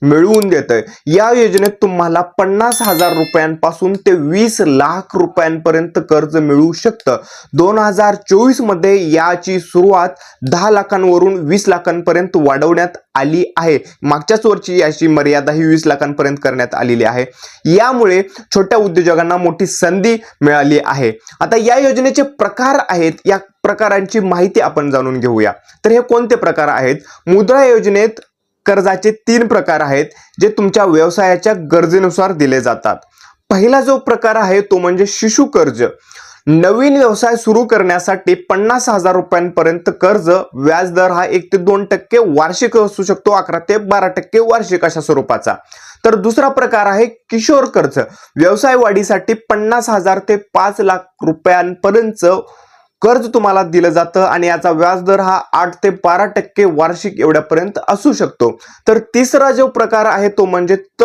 मिळवून देतंय। या योजनेत तुम्हाला 50,000 रुपयांपासून ते 20 लाख रुपयांपर्यंत कर्ज मिळू शकतं। 2024 मध्ये याची सुरुवात 10 लाखांवरून 20 लाखांपर्यंत वाढवण्यात आली आहे। मागच्याच वर्षी याची मर्यादा ही 20 लाखांपर्यंत करण्यात आलेली आहे। यामुळे छोट्या उद्योजकांना मोठी संधी मिळाली आहे। आता या योजनेचे प्रकार आहेत, या प्रकारांची माहिती आपण जाणून घेऊया। तर हे कोणते प्रकार आहेत? मुद्रा योजनेत कर्जाचे 3 प्रकार आहेत, जे तुमच्या व्यवसायाच्या गरजेनुसार दिले जातात। पहिला जो प्रकार आहे तो म्हणजे शिशु कर्ज। नवीन व्यवसाय सुरू करण्यासाठी 50,000 रुपयांपर्यंत कर्ज, व्याजदर हा 1 ते 2% वार्षिक असू शकतो, 11 ते 12% वार्षिक अशा स्वरूपाचा। तर दुसरा प्रकार आहे किशोर कर्ज। व्यवसाय वाढीसाठी 50,000 ते 5 लाख रुपयांपर्यंत कर्ज तुम्हाला दिलं जातं आणि याचा व्याजदर हा 8 ते 12% वार्षिक एवढ्यापर्यंत असू शकतो। तर तिसरा जो प्रकार आहे तो म्हणजे